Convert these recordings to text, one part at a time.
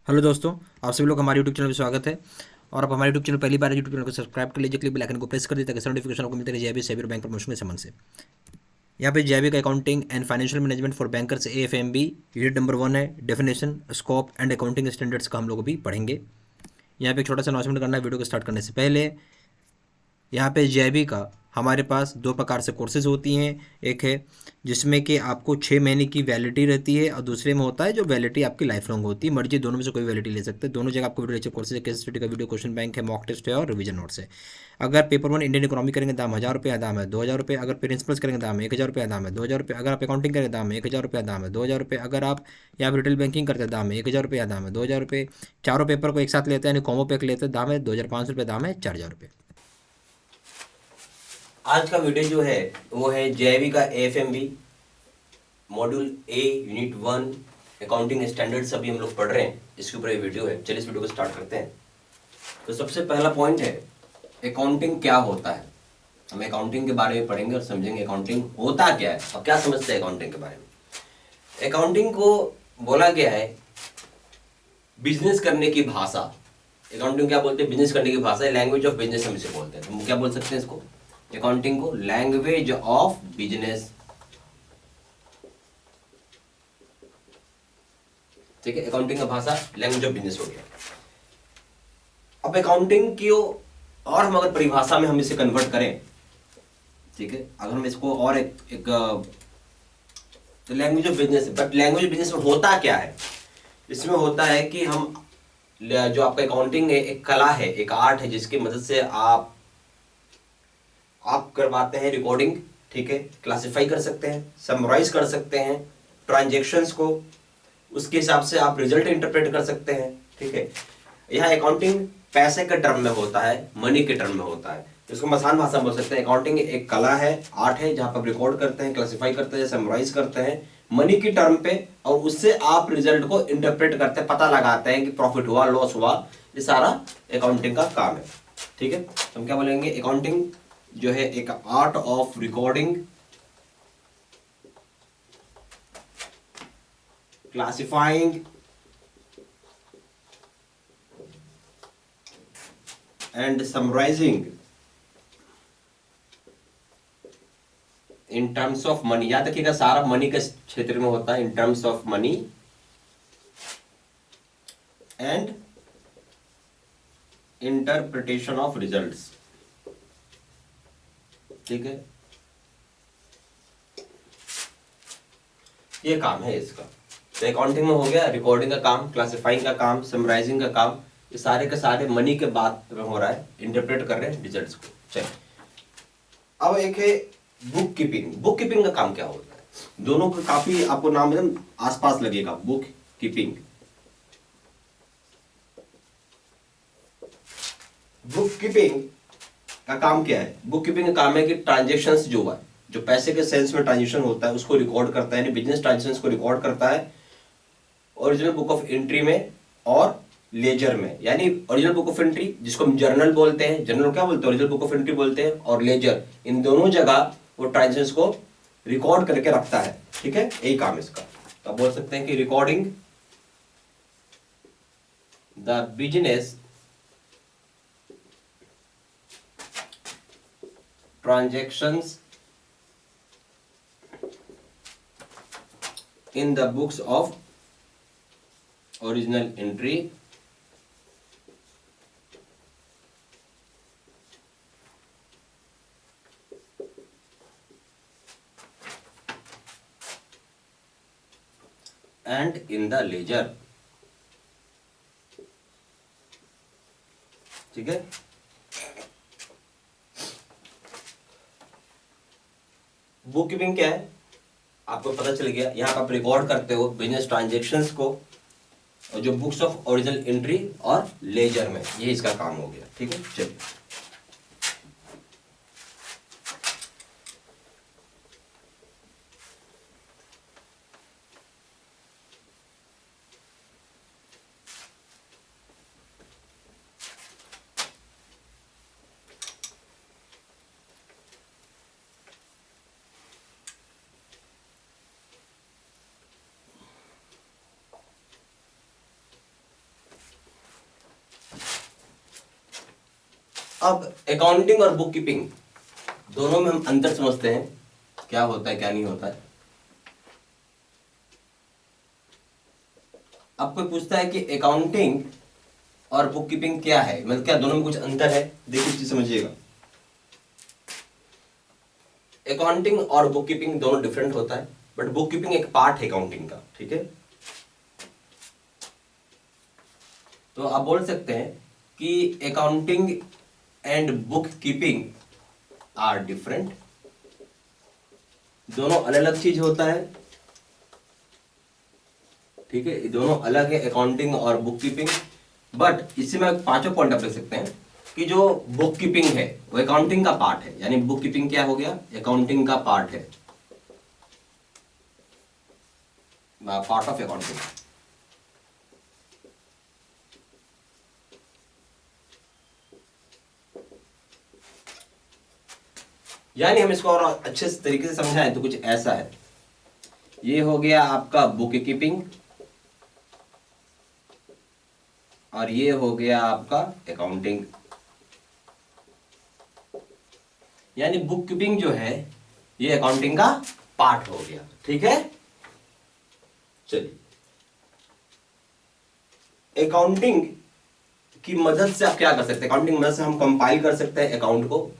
Hello दोस्तों, आप सभी लोग हमारे यूट्यूब चैनल में स्वागत है। और आप हमारे यूट्यूब चैनल पहली बार यूट्यूब चैनल को सब्सक्राइब कर लीजिए, क्लिक बेल आइकन को प्रेस कर दीजिए ताकि नोटिफिकेशन आपको मिलते रहे जेबी सेबी और बैंक प्रमोशन के संबंध से। यहाँ पे जेबी का accounting and financial management for bankers AFMB unit number 1 है, definition scope and accounting standards का हम लोग अभी पढ़ेंगे। यहाँ पे एक छोटा सा अनाउंसमेंट करना है वीडियो को स्टार्ट करने से पहले। यहाँ पे जेआईबी का हमारे पास दो प्रकार से कोर्सेज होती हैं। एक है जिसमें कि आपको 6 महीने की वैलिडिटी रहती है और दूसरे में होता है जो वैलिडिटी आपकी लाइफ लॉन्ग होती है। मर्जी दोनों में से कोई वैलिडिटी ले सकते हैं। दोनों जगह आपको वीडियो लेक्चर कोर्सेज है, केस स्टडी का वीडियो, क्वेश्चन बैंक है, मॉक टेस्ट है और रिवीजन नोट्स है। अगर पेपर 1 इंडियन इकोनॉमी करेंगे दाम 1000 रुपये दाम है, 2000 रुपये। अगर प्रिंसिपल्स करेंगे दाम है 1000 रुपये दाम है, 2000 रुपये। अगर आप अकाउंटिंग करेंगे दाम है 1000 रुपये दाम है, 2000 रुपये। अगर आप यहाँ पर रिटेल बैंकिंग करते हैं दाम है 1000 रुपये दाम है, 2000 रुपये। चारों पेपर को एक साथ लेते हैं यानी कॉमो पैक लेते हैं दाम है 2500 रुपये दाम है 4000 रुपये। आज का वीडियो जो है वो है जेआईबी का AFMB module A unit 1 accounting standards अभी हम लोग पढ़ रहे हैं। इसके ऊपर ये वीडियो है। चलिए इस वीडियो को स्टार्ट करते हैं। तो सबसे पहला पॉइंट है अकाउंटिंग क्या होता है। हम अकाउंटिंग के बारे में पढ़ेंगे और समझेंगे अकाउंटिंग होता क्या है और क्या समझते हैं अकाउंटिंग के बारे में। अकाउंटिंग को बोला गया है बिजनेस करने की भाषा। अकाउंटिंग क्या बोलते हैं? बिजनेस करने की भाषा है, लैंग्वेज ऑफ बिजनेस हम इसे बोलते हैं। तो हम क्या बोल सकते हैं इसको, अकाउंटिंग को लैंग्वेज ऑफ बिजनेस। ठीक है, अकाउंटिंग का भाषा लैंग्वेज ऑफ बिजनेस हो गया। अब अकाउंटिंग की और हम अगर परिभाषा में हम इसे कन्वर्ट करें, ठीक है, अगर हम इसको और एक तो language of business. But language of business में होता क्या है? इसमें होता है कि हम जो आपका अकाउंटिंग है एक कला है, एक आर्ट है, जिसकी मदद से आप करवाते हैं रिकॉर्डिंग। ठीक है, क्लासिफाई कर सकते हैं, समराइज कर सकते हैं ट्रांजेक्शन्स को, उसके हिसाब से आप रिजल्ट इंटरप्रेट कर सकते हैं। ठीक है, यह अकाउंटिंग पैसे के टर्म में होता है, मनी के टर्म में होता है। इसको हम आसान भाषा में बोल सकते हैं अकाउंटिंग एक कला है, आर्ट है, जहां पर रिकॉर्ड करते हैं, क्लासिफाई करते हैं, समराइज करते हैं मनी की टर्म पे, और उससे आप रिजल्ट को इंटरप्रेट करते हैं, पता लगाते हैं कि प्रॉफिट हुआ, लॉस हुआ। ये सारा अकाउंटिंग का काम है। ठीक है, तो हम क्या बोलेंगे, अकाउंटिंग जो है एक art of recording, classifying and summarising in terms of money. याद रखिएगा सारा मनी के क्षेत्र में होता है, in terms of money and interpretation of results. ठीक है, ये काम है इसका। तो अकाउंटिंग में हो गया रिकॉर्डिंग का काम, क्लासिफाइंग का काम, समराइजिंग का काम। ये सारे के सारे मनी के बात में हो रहा है, इंटरप्रेट कर रहे हैं रिजल्ट्स को। चलिए, अब एक है बुक कीपिंग। बुक कीपिंग का काम क्या होता है? दोनों का काफी आपको नाम एकदम आसपास लगेगा। बुक कीपिंग, बुक कीपिंग का काम क्या है? बुक कीपिंग का काम है कि ट्रांजेक्शन्स जो हुआ, जो पैसे के सेंस में ट्रांजेक्शन होता है उसको रिकॉर्ड करता है, यानी बिजनेस ट्रांजेक्शन्स को रिकॉर्ड करता है ओरिजिनल बुक ऑफ एंट्री में और लेजर में। यानी ओरिजिनल बुक ऑफ एंट्री जिसको हम जर्नल बोलते हैं, जर्नल क्या बोलते हैं, ओरिजिनल बुक ऑफ एंट्री बोलते हैं, और लेजर, इन दोनों जगह वो ट्रांजेक्शन्स को रिकॉर्ड करके रखता है। ठीक है, यही काम है इसका। तो आप बोल सकते हैं कि recording the business transactions in the books of original entry and in the ledger। ठीक है, बुक कीपिंग क्या है आपको पता चल गया। यहाँ पर आप रिकॉर्ड करते हो बिजनेस ट्रांजेक्शन्स को, और जो बुक्स ऑफ ओरिजिनल एंट्री और लेजर में, ये इसका काम हो गया। ठीक है, चलिए अब अकाउंटिंग और बुक कीपिंग दोनों में हम अंतर समझते हैं, क्या होता है क्या नहीं होता है। अब कोई पूछता है कि अकाउंटिंग और बुक कीपिंग क्या है, मतलब क्या दोनों में कुछ अंतर है, देखिए चीज समझिएगा। अकाउंटिंग और बुक कीपिंग दोनों डिफरेंट होता है, बट बुक कीपिंग एक पार्ट है अकाउंटिंग का, ठीक है। तो आप बोल सकते हैं कि accounting and book keeping are different, दोनों अलग अलग चीज होता है, ठीक है, ये दोनों अलग है अकाउंटिंग और बुक कीपिंग। बट इसमें पांचों पॉइंट आप लिख सकते हैं कि जो बुक कीपिंग है वो अकाउंटिंग का पार्ट है, यानी बुक कीपिंग क्या हो गया, अकाउंटिंग का पार्ट है, पार्ट ऑफ अकाउंटिंग। यानी हम इसको और अच्छे तरीके से समझाएं तो कुछ ऐसा है, ये हो गया आपका बुक कीपिंग और ये हो गया आपका अकाउंटिंग। यानी बुक कीपिंग जो है ये अकाउंटिंग का पार्ट हो गया, ठीक है। चलिए, अकाउंटिंग की मदद से आप क्या कर सकते हैं, अकाउंटिंग की मदद से हम कंपाइल कर सकते हैं अकाउंट को,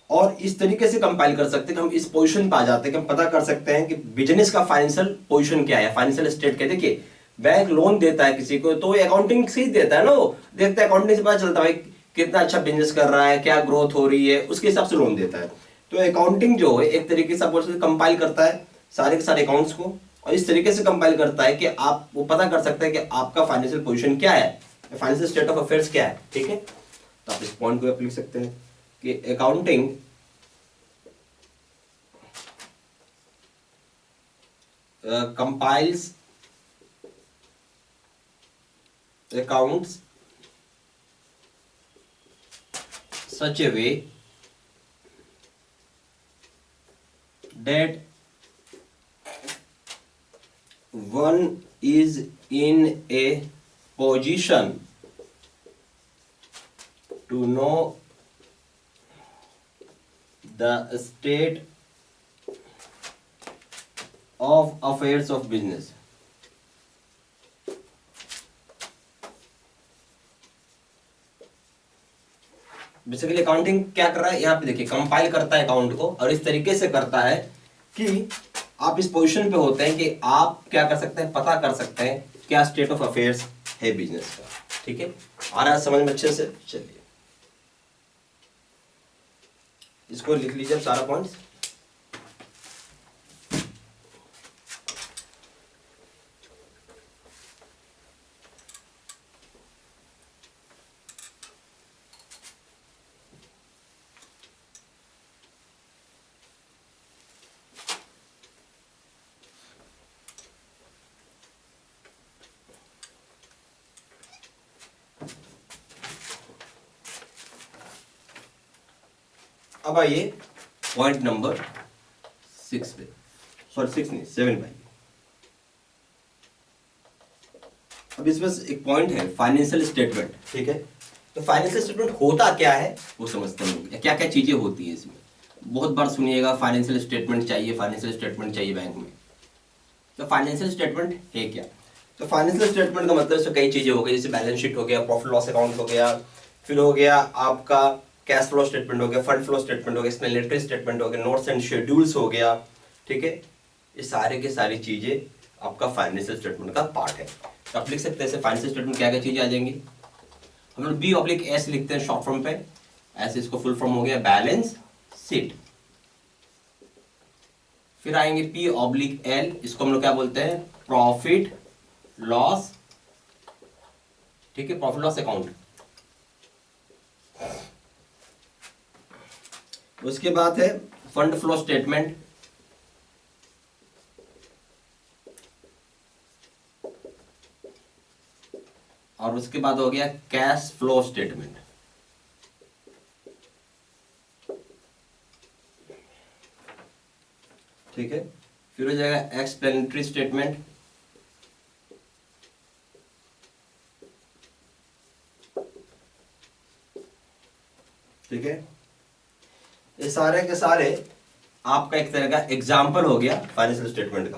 और इस तरीके से कंपाइल कर सकते हैं कि हम इस पोजीशन पे आ जाते हैं कि हम पता कर सकते हैं कि बिजनेस का फाइनेंशियल पोजीशन क्या है, फाइनेंशियल स्टेट क्या है। देखिए, बैंक लोन देता है किसी को तो अकाउंटिंग से ही देता है ना, वो देखता है, अकाउंटिंग से पता चलता है कितना अच्छा बिजनेस कर रहा है, क्या ग्रोथ हो रही है, उसके हिसाब से लोन देता है। तो अकाउंटिंग जो है एक तरीके से आप बोल सकते कंपाइल करता है सारे के सारे अकाउंट्स को, और इस तरीके से कंपाइल करता है कि आप वो पता कर सकते हैं कि आपका फाइनेंशियल पोजीशन क्या है, फाइनेंशियल स्टेट ऑफ अफेयर्स क्या है, ठीक है। तो आप इस पॉइंट को आप लिख सकते हैं कि accounting compiles accounts such a way that one is in a position to know the state of affairs of business। Basically accounting क्या कर रहा है, यहाँ पे देखिए कंपाइल करता है अकाउंट को, और इस तरीके से करता है कि आप इस पोजीशन पे होते हैं कि आप क्या कर सकते हैं, पता कर सकते हैं क्या स्टेट ऑफ अफेयर्स है बिजनेस का, ठीक है। आ रहा है समझ में अच्छे से। चलिए इसको लिख लीजिए सारा पॉइंट्स। अब आइए पॉइंट नंबर 6 पे, सॉरी 6 नहीं 7 पे। अब इसमें एक पॉइंट है फाइनेंशियल स्टेटमेंट, ठीक है। तो फाइनेंशियल स्टेटमेंट होता क्या है वो समझते हैं, क्या क्या चीजें होती है इसमें। बहुत बार सुनिएगा फाइनेंशियल स्टेटमेंट चाहिए, फाइनेंशियल स्टेटमेंट चाहिए बैंक में। तो फाइनेंशियल स्टेटमेंट है क्या, तो फाइनेंशियल स्टेटमेंट का मतलब इसमें कई चीजें हो गई, जैसे बैलेंस शीट हो गया, प्रॉफिट लॉस अकाउंट हो गया, फिर हो गया आपका कैश फ्लो स्टेटमेंट हो गया, फंड फ्लो स्टेटमेंट हो गया, एक्सप्लेनेटरी स्टेटमेंट हो गया, नोट्स एंड शेड्यूल्स हो गया, ठीक है। ये सारे के सारी चीजें आपका फाइनेंशियल स्टेटमेंट का पार्ट है। तो आप लिख सकते हैं फाइनेंशियल स्टेटमेंट क्या क्या चीजें आ जाएंगी। हम लोग B/S लिखते हैं शॉर्ट फॉर्म पे, ऐसे इसको फुल फॉर्म हो गया बैलेंस शीट। फिर आएंगे P/L, इसको हम लोग क्या बोलते हैं, प्रॉफिट लॉस, ठीक है, प्रॉफिट लॉस अकाउंट। उसके बाद है फंड फ्लो स्टेटमेंट, और उसके बाद हो गया कैश फ्लो स्टेटमेंट, ठीक है। फिर हो जाएगा एक्सप्लेनेटरी स्टेटमेंट, ठीक है, ये सारे के सारे आपका एक तरह का एग्जाम्पल हो गया फाइनेंशियल स्टेटमेंट का।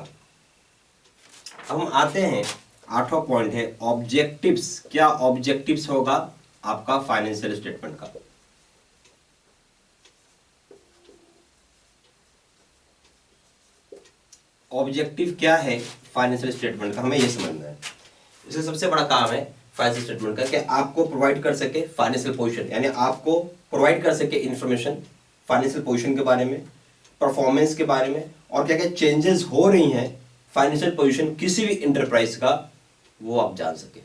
अब हम आते हैं, 8वां पॉइंट है ऑब्जेक्टिव्स। क्या ऑब्जेक्टिव्स होगा आपका फाइनेंशियल स्टेटमेंट का? ऑब्जेक्टिव क्या है फाइनेंशियल स्टेटमेंट का, हमें ये समझना है। इसका सबसे बड़ा काम है फाइनेंशियल स्टेटमेंट का कि आपको प्रोवाइड कर सके फाइनेंशियल पोजीशन, यानी आपको प्रोवाइड कर सके इंफॉर्मेशन फाइनेंशियल पोजीशन के बारे में, परफॉर्मेंस के बारे में, और क्या क्या चेंजेस हो रही हैं फाइनेंशियल पोजीशन किसी भी इंटरप्राइज का, वो आप जान सके।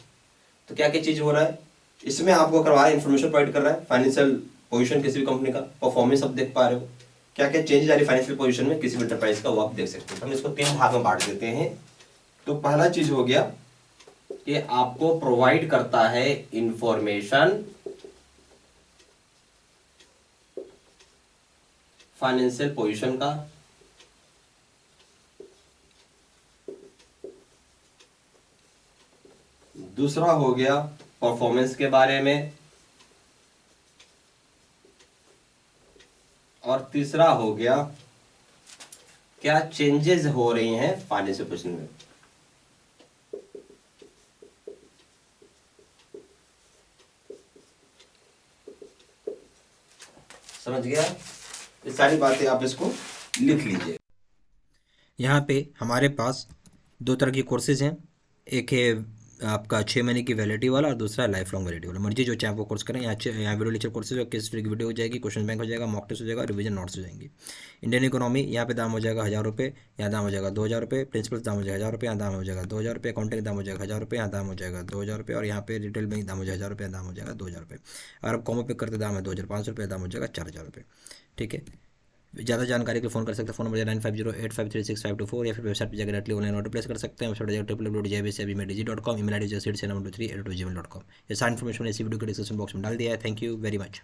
तो क्या क्या चीज हो रहा है इसमें, आपको करवा रहा है इंफॉर्मेशन प्रोवाइड कर रहा है फाइनेंशियल पोजीशन किसी भी कंपनी का, परफॉर्मेंस आप देख पा रहे हो, क्या क्या चेंजेस आ रही फाइनेंशियल पोजीशन में किसी भी इंटरप्राइज का, वो आप देख सकते हो। हम इसको 3 भाग में बांट देते हैं। तो पहला चीज हो गया कि आपको प्रोवाइड करता है इंफॉर्मेशन फाइनेंशियल पोजीशन का। दूसरा हो गया परफॉर्मेंस के बारे में, और तीसरा हो गया क्या चेंजेस हो रही हैं फाइनेंशियल पोजीशन में। समझ गया? ये सारी बातें आप इसको लिख लीजिए। यहाँ पे हमारे पास 2 तरह की कोर्सेज हैं, एक है आपका 6 महीने की वैलिडिटी वाला और दूसरा लाइफ लॉन्ग वैलिडिटी वाला। मर्जी जो चाहे वो कोर्स करें। यहाँ video lecture courses, case study की वीडियो हो जाएगी, क्वेश्चन बैंक हो जाएगा, मॉक टेस्ट हो जाएगा, रिवीजन नोट्स हो जाएंगे। इंडियन इकोनॉमी यहाँ पे दाम हो जाएगा 1000 रुपये, यहाँ दाम हो जाएगा 2000 रुपये, प्रिंसिपल्स दाम हो जाएगा 1000 रुपये, यहाँ दाम हो जाएगा 2000 रुपये, अकाउंटिंग दाम हो जाएगा 1000 रुपये, यहाँ दाम हो जाएगा 2000 रुपये, और यहाँ पे रिटेल बैंक दाम हो जाएगा 1000 रुपये, दाम हो जाएगा 2000 रुपये। और अब कॉमो पे करते दाम है 2500 रुपये, दाम हो जाएगा 4000 रुपये। ठीक है, ज़्यादा जानकारी के लिए फोन कर सकते हैं, फोन नंबर 9508536524, या फिर वेबसाइट पर जाकर डायरेक्टली ऑनलाइन ऑर्डर प्लेस कर सकते हैं। वेबसाइट जाकर www.jbcabimedi.com, email ID 8787238@gmail.com। ये सारी इन्फॉर्मेशन इसी वीडियो के डिस्क्रिप्शन बॉक्स में डाल दिया है। Thank you very much.